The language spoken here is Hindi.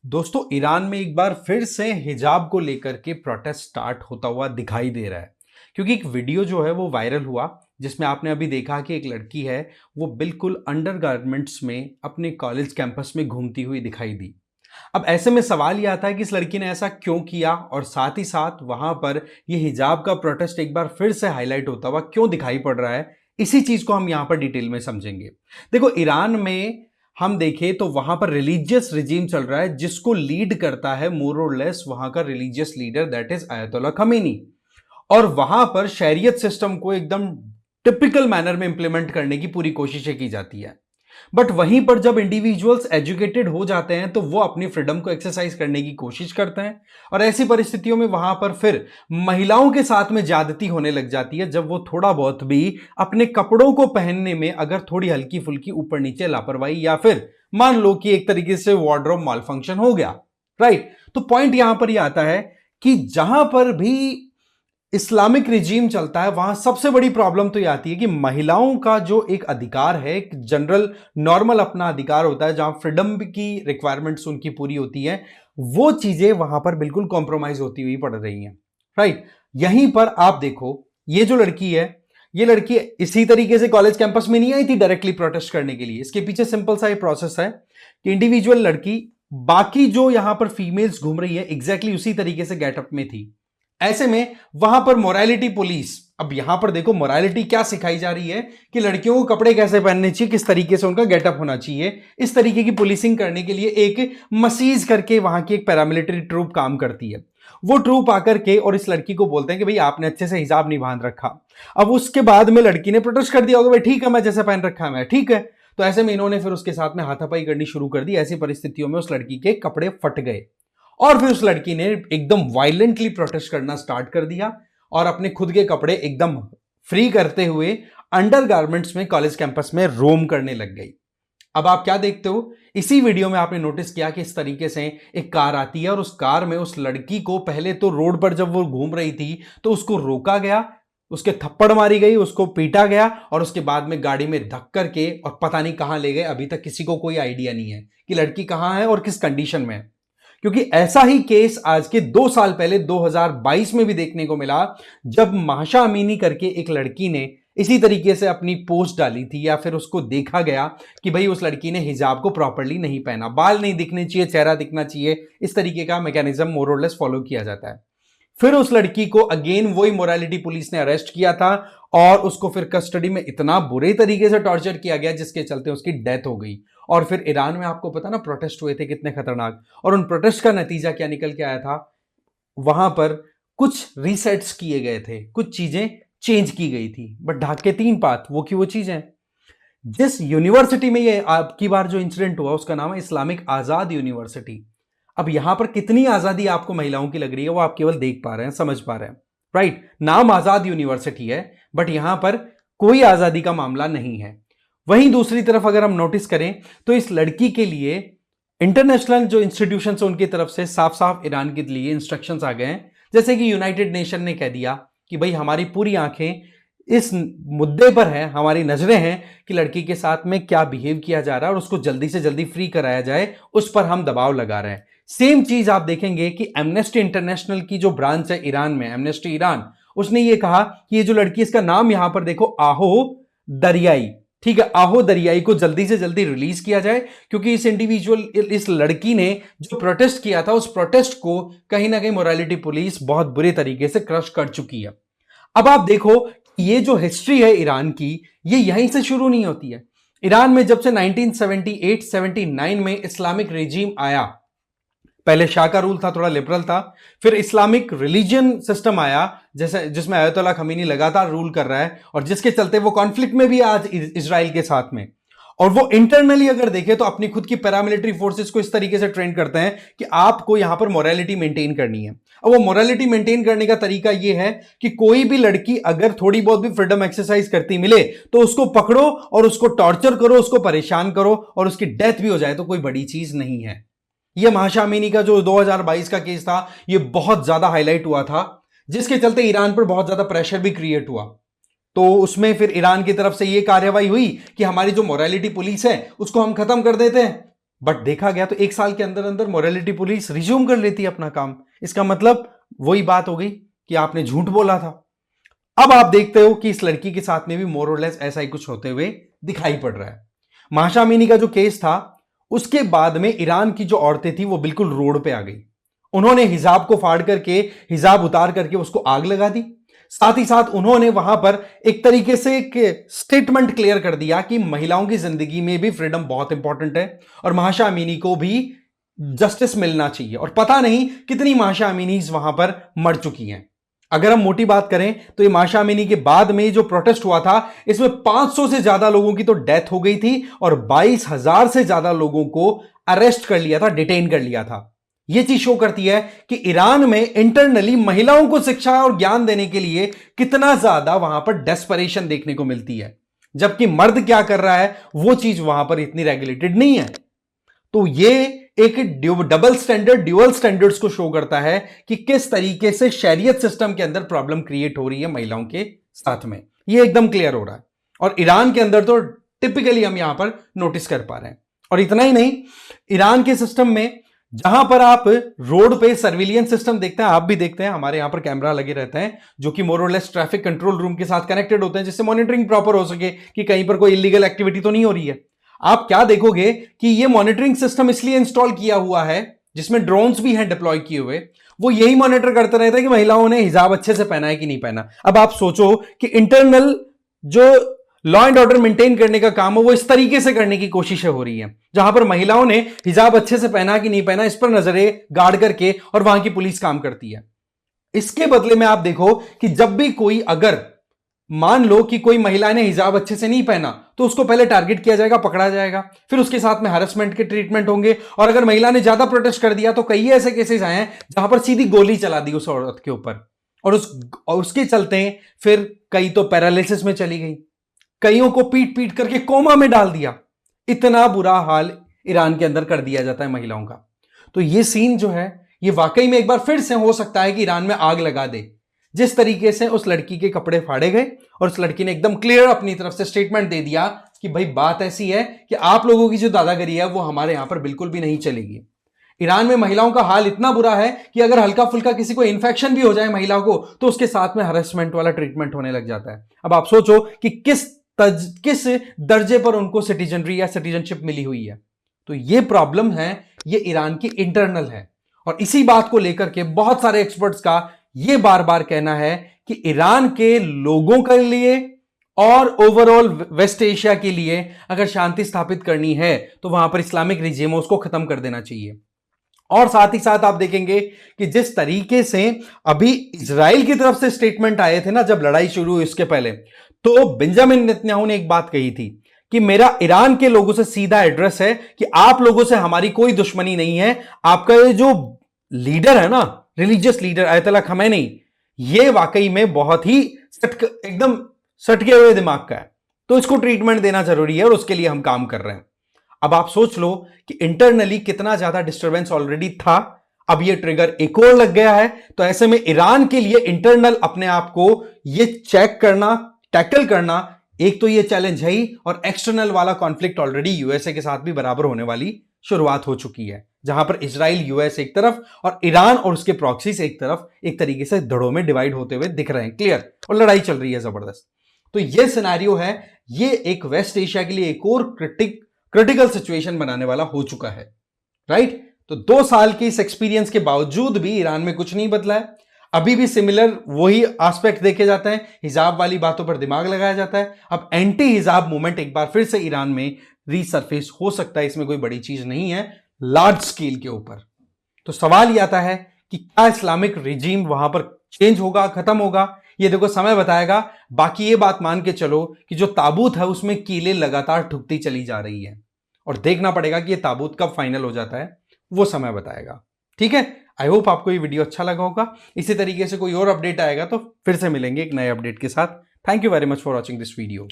दोस्तों, ईरान में एक बार फिर से हिजाब को लेकर के प्रोटेस्ट स्टार्ट होता हुआ दिखाई दे रहा है। क्योंकि एक वीडियो जो है वो वायरल हुआ, जिसमें आपने अभी देखा कि एक लड़की है, वो बिल्कुल अंडरगारमेंट्स में अपने कॉलेज कैंपस में घूमती हुई दिखाई दी। अब ऐसे में सवाल यह आता है कि इस लड़की ने ऐसा क्यों किया, और साथ ही साथ वहां पर ये हिजाब का प्रोटेस्ट एक बार फिर से हाईलाइट होता हुआ क्यों दिखाई पड़ रहा है। इसी चीज को हम यहां पर डिटेल में समझेंगे। देखो, ईरान में हम देखें तो वहां पर रिलीजियस रिजीम चल रहा है, जिसको लीड करता है मोर और लेस वहां का religious leader, that is ayatollah Khomeini. और वहां पर शरीयत सिस्टम को एकदम टिपिकल मैनर में इंप्लीमेंट करने की पूरी कोशिशें की जाती है। बट वहीं पर जब इंडिविजुअल्स एजुकेटेड हो जाते हैं तो वो अपनी फ्रीडम को एक्सरसाइज करने की कोशिश करते हैं। और ऐसी परिस्थितियों में वहां पर फिर महिलाओं के साथ में ज्यादती होने लग जाती है, जब वो थोड़ा बहुत भी अपने कपड़ों को पहनने में अगर थोड़ी हल्की फुल्की ऊपर नीचे लापरवाही, या फिर मान लो कि एक तरीके से वार्डरोब माल फंक्शन हो गया, राइट। तो पॉइंट यहां पर यह आता है कि जहां पर भी इस्लामिक रिजीम चलता है, वहां सबसे बड़ी प्रॉब्लम तो यह आती है कि महिलाओं का जो एक अधिकार है, एक जनरल नॉर्मल अपना अधिकार होता है, जहां फ्रीडम की रिक्वायरमेंट्स उनकी पूरी होती है, वो चीजें वहां पर बिल्कुल कॉम्प्रोमाइज होती हुई पड़ रही हैं, राइट। यहीं पर आप देखो, ये जो लड़की है, ये लड़की इसी तरीके से कॉलेज कैंपस में नहीं आई थी डायरेक्टली प्रोटेस्ट करने के लिए। इसके पीछे सिंपल सा ये प्रोसेस है कि इंडिविजुअल लड़की बाकी जो यहां पर फीमेल्स घूम रही है एग्जैक्टली उसी तरीके से गेटअप में थी। ऐसे में वहां पर मोरालिटी पुलिस, अब यहां पर देखो मोरालिटी क्या सिखाई जा रही है कि लड़कियों को कपड़े कैसे पहनने चाहिए, किस तरीके से उनका गेटअप होना चाहिए। इस तरीके की पुलिसिंग करने के लिए एक मसीज करके वहां की एक पैरामिलिट्री ट्रूप काम करती है। वो ट्रूप आकर के और इस लड़की को बोलते हैं कि भाई आपने अच्छे से हिजाब नहीं बांध रखा। अब उसके बाद में लड़की ने प्रोटेस्ट कर दिया होगा, भाई ठीक है, मैं जैसे पहन रखा है मैं ठीक है। तो ऐसे में इन्होंने फिर उसके साथ में हाथापाई करनी शुरू कर दी। ऐसी परिस्थितियों में उस लड़की के कपड़े फट गए और फिर उस लड़की ने एकदम वायलेंटली प्रोटेस्ट करना स्टार्ट कर दिया और अपने खुद के कपड़े एकदम फ्री करते हुए अंडरगारमेंट्स में कॉलेज कैंपस में रोम करने लग गई। अब आप क्या देखते हो, इसी वीडियो में आपने नोटिस किया कि इस तरीके से एक कार आती है और उस कार में उस लड़की को पहले तो रोड पर जब वो घूम रही थी तो उसको रोका गया, उसके थप्पड़ मारी गई, उसको पीटा गया और उसके बाद में गाड़ी में धक्कर करके और पता नहीं कहां ले गए। अभी तक किसी को कोई आइडिया नहीं है कि लड़की कहां है और किस कंडीशन में है। क्योंकि ऐसा ही केस आज के 2 साल पहले 2022 में भी देखने को मिला, जब माशा अमीनी करके एक लड़की ने इसी तरीके से अपनी पोस्ट डाली थी, या फिर उसको देखा गया कि भाई उस लड़की ने हिजाब को प्रॉपर्ली नहीं पहना, बाल नहीं दिखने चाहिए, चेहरा दिखना चाहिए, इस तरीके का मैकेनिज्म मोर और लेस फॉलो किया जाता है। फिर उस लड़की को अगेन वही मोरालिटी पुलिस ने अरेस्ट किया था और उसको फिर कस्टडी में इतना बुरे तरीके से टॉर्चर किया गया जिसके चलते उसकी डेथ हो गई। और फिर ईरान में आपको पता ना प्रोटेस्ट हुए थे कितने खतरनाक, और उन प्रोटेस्ट का नतीजा क्या निकल के आया था, वहां पर कुछ रीसेट्स किए गए थे, कुछ चीजें चेंज की गई थी, बट ढाक के 3 पात वो की वो चीजें। जिस यूनिवर्सिटी में ये आपकी बार जो इंसिडेंट हुआ उसका नाम है इस्लामिक आजाद यूनिवर्सिटी। अब यहां पर कितनी आजादी आपको महिलाओं की लग रही है वो आप केवल देख पा रहे हैं, समझ पा रहे हैं, राइट। नाम आजाद यूनिवर्सिटी है, बट यहां पर कोई आजादी का मामला नहीं है। वहीं दूसरी तरफ अगर हम नोटिस करें तो इस लड़की के लिए इंटरनेशनल जो इंस्टीट्यूशन है उनकी तरफ से साफ साफ ईरान के लिए इंस्ट्रक्शंस आ गए हैं। जैसे कि यूनाइटेड नेशन ने कह दिया कि भाई हमारी पूरी आंखें इस मुद्दे पर है, हमारी नजरें हैं कि लड़की के साथ में क्या बिहेव किया जा रहा है और उसको जल्दी से जल्दी फ्री कराया जाए, उस पर हम दबाव लगा रहे हैं। सेम चीज आप देखेंगे कि एमनेस्टी इंटरनेशनल की जो ब्रांच है ईरान में, एमनेस्टी ईरान, उसने ये कहा कि ये जो लड़की, इसका नाम यहां पर देखो, आहो दरियाई, ठीक है, आहो दरियाई को जल्दी से जल्दी रिलीज किया जाए, क्योंकि इस इंडिविजुअल, इस लड़की ने जो प्रोटेस्ट किया था उस प्रोटेस्ट को कहीं ना कहीं मोरालिटी पुलिस बहुत बुरे तरीके से क्रश कर चुकी है। अब आप देखो, ये जो हिस्ट्री है ईरान की, ये यहीं से शुरू नहीं होती है। ईरान में जब से 1978-79 में इस्लामिक रिजीम आया, पहले शाह का रूल था, थोड़ा लिबरल था, फिर इस्लामिक रिलीजियन सिस्टम आया जैसे जिसमें आयतुल्ला खमीनी लगातार रूल कर रहा है और जिसके चलते वो कॉन्फ्लिक्ट में भी आज इजराइल के साथ में। और वो इंटरनली अगर देखें तो अपनी खुद की पैरामिलिट्री फोर्सेस को इस तरीके से ट्रेन करते हैं कि आपको यहां पर मोरालिटी मेंटेन करनी है। अब वो मोरालिटी मेंटेन करने का तरीका ये है कि कोई भी लड़की अगर थोड़ी बहुत भी फ्रीडम एक्सरसाइज करती मिले तो उसको पकड़ो और उसको टॉर्चर करो, उसको परेशान करो, और उसकी डेथ भी हो जाए तो कोई बड़ी चीज नहीं है। ये माशा अमीनी का जो 2022 का केस था, ये बहुत ज्यादा हाईलाइट हुआ था, जिसके चलते ईरान पर बहुत ज्यादा प्रेशर भी क्रिएट हुआ। तो उसमें फिर ईरान की तरफ से यह कार्रवाई हुई कि हमारी जो मोरालिटी पुलिस है उसको हम खत्म कर देते हैं। बट देखा गया तो 1 साल के अंदर अंदर मोरालिटी पुलिस रिज्यूम कर लेती है अपना काम। इसका मतलब वही बात हो गई कि आपने झूठ बोला था। अब आप देखते हो कि इस लड़की के साथ में भी मोर और लेस ऐसा ही कुछ होते हुए दिखाई पड़ रहा है। महाशा अमीनी का जो केस था, उसके बाद में ईरान की जो औरतें थी वो बिल्कुल रोड पे आ गई। उन्होंने हिजाब को फाड़ करके, हिजाब उतार करके उसको आग लगा दी। साथ ही साथ उन्होंने वहां पर एक तरीके से एक स्टेटमेंट क्लियर कर दिया कि महिलाओं की जिंदगी में भी फ्रीडम बहुत इंपॉर्टेंट है और महाशा अमीनी को भी जस्टिस मिलना चाहिए। और पता नहीं कितनी महाशा अमीनीज वहां पर मर चुकी हैं। अगर हम मोटी बात करें तो ये महाशा अमीनी के बाद में जो प्रोटेस्ट हुआ था, इसमें 500 से ज्यादा लोगों की तो डेथ हो गई थी और 22,000 से ज्यादा लोगों को अरेस्ट कर लिया था, डिटेन कर लिया था। यह चीज शो करती है कि ईरान में इंटरनली महिलाओं को शिक्षा और ज्ञान देने के लिए कितना ज्यादा वहां पर डेस्परेशन देखने को मिलती है, जबकि मर्द क्या कर रहा है वो चीज वहां पर इतनी रेगुलेटेड नहीं है। तो ये एक डबल स्टैंडर्ड, ड्यूअल स्टैंडर्ड्स को शो करता है कि किस तरीके से शरीयत सिस्टम के अंदर प्रॉब्लम क्रिएट हो रही है महिलाओं के साथ में। ये एकदम क्लियर हो रहा है और ईरान के अंदर तो टिपिकली हम यहां पर नोटिस कर पा रहे हैं। और इतना ही नहीं, ईरान के सिस्टम में जहां पर आप रोड पे सर्विलियंस सिस्टम देखते हैं, आप भी देखते हैं, हमारे यहां पर कैमरा लगे रहते हैं जो कि मोर और लेस ट्रैफिक कंट्रोल रूम के साथ कनेक्टेड होते हैं, जिससे मॉनिटरिंग प्रॉपर हो सके कि कहीं पर कोई इलीगल एक्टिविटी तो नहीं हो रही है। आप क्या देखोगे कि ये मॉनिटरिंग सिस्टम इसलिए इंस्टॉल किया हुआ है, जिसमें ड्रोन्स भी हैं डिप्लॉय किए हुए, वो यही मॉनिटर करते रहते हैं कि महिलाओं ने हिजाब अच्छे से पहना है कि नहीं पहना। अब आप सोचो कि इंटरनल जो लॉ एंड ऑर्डर मेंटेन करने का काम है वो इस तरीके से करने की कोशिशें हो रही हैं, जहां पर महिलाओं ने हिजाब अच्छे से पहना कि नहीं पहना इस पर नजरें गाड़ करके और वहां की पुलिस काम करती है। इसके बदले में आप देखो कि जब भी कोई, अगर मान लो कि कोई महिला ने हिजाब अच्छे से नहीं पहना तो उसको पहले टारगेट किया जाएगा, पकड़ा जाएगा, फिर उसके साथ में हरासमेंट के ट्रीटमेंट होंगे। और अगर महिला ने ज्यादा प्रोटेस्ट कर दिया तो कई ऐसे केसेस आए हैं जहां पर सीधी गोली चला दी उस औरत के ऊपर और उसके चलते फिर कई तो पैरालिसिस में चली गई, कईयों को पीट पीट करके कोमा में डाल दिया। इतना बुरा हाल ईरान के अंदर कर दिया जाता है महिलाओं का। तो ये सीन जो है ये वाकई में एक बार फिर से हो सकता है कि ईरान में आग लगा दे। जिस तरीके से उस लड़की के कपड़े फाड़े गए और उस लड़की ने एकदम क्लियर अपनी तरफ से स्टेटमेंट दे दिया कि भाई बात ऐसी है कि आप लोगों की जो दादागिरी है वो हमारे यहां पर बिल्कुल भी नहीं चलेगी। ईरान में महिलाओं का हाल इतना बुरा है कि अगर हल्का फुल्का किसी को इन्फेक्शन भी हो जाए महिला को तो उसके साथ में हरेसमेंट वाला ट्रीटमेंट होने लग जाता है। अब आप सोचो कि किस दर्जे पर उनको सिटीजनरी या सिटीजनशिप मिली हुई है। तो ये प्रॉब्लम है, ये ईरान की इंटरनल है। और इसी बात को लेकर के बहुत सारे एक्सपर्ट्स का ये बार बार कहना है कि ईरान के लोगों के लिए और ओवरऑल वेस्ट एशिया के लिए अगर शांति स्थापित करनी है तो वहां पर इस्लामिक रिजीम उसको खत्म कर देना चाहिए। और साथ ही साथ आप देखेंगे कि जिस तरीके से अभी इजराइल की तरफ से स्टेटमेंट आए थे ना, जब लड़ाई शुरू हुई उसके पहले, तो बेंजामिन नेतन्याहू ने एक बात कही थी कि मेरा ईरान के लोगों से सीधा एड्रेस है कि आप लोगों से हमारी कोई दुश्मनी नहीं है। आपका ये जो लीडर है ना, रिलीजियस लीडर अयतुल्ला खमैनी, ये वाकई में बहुत ही एकदम सटके हुए दिमाग का है, तो इसको ट्रीटमेंट देना जरूरी है और उसके लिए हम काम कर रहे हैं। अब आप सोच लो कि इंटरनली कितना ज्यादा डिस्टर्बेंस ऑलरेडी था, अब ये ट्रिगर एक और लग गया है। तो ऐसे में ईरान के लिए इंटरनल अपने आप को ये चेक करना, टैकल करना, एक तो ये चैलेंज है ही, और एक्सटर्नल वाला कॉन्फ्लिक्ट ऑलरेडी यूएसए के साथ भी बराबर होने वाली शुरुआत हो चुकी है, जहां पर इजराइल यूएस एक तरफ और ईरान और उसके प्रॉक्सीज एक तरफ एक तरीके से धड़ों में डिवाइड होते हुए दिख रहे हैं क्लियर, और लड़ाई चल रही है जबरदस्त। तो ये सिनेरियो है, ये एक वेस्ट एशिया के लिए एक और क्रिटिकल सिचुएशन बनाने वाला हो चुका है, राइट। तो 2 साल के इस एक्सपीरियंस के बावजूद भी ईरान में कुछ नहीं बदला है। अभी भी सिमिलर वही एस्पेक्ट देखे जाते हैं, हिजाब वाली बातों पर दिमाग लगाया जाता है। अब एंटी हिजाब मूवमेंट एक बार फिर से ईरान में रीसरफेस हो सकता है, इसमें कोई बड़ी चीज नहीं है लार्ज स्केल के ऊपर। तो सवाल यह आता है कि क्या इस्लामिक रिजीम वहां पर चेंज होगा, खत्म होगा, ये देखो समय बताएगा। बाकी ये बात मान के चलो कि जो ताबूत है उसमें कीलें लगातार ठुकती चली जा रही है, और देखना पड़ेगा कि ये ताबूत कब फाइनल हो जाता है, वो समय बताएगा। ठीक है, आई होप आपको ये वीडियो अच्छा लगा होगा। इसी तरीके से कोई और अपडेट आएगा तो फिर से मिलेंगे एक नए अपडेट के साथ। Thank you very much for watching this video.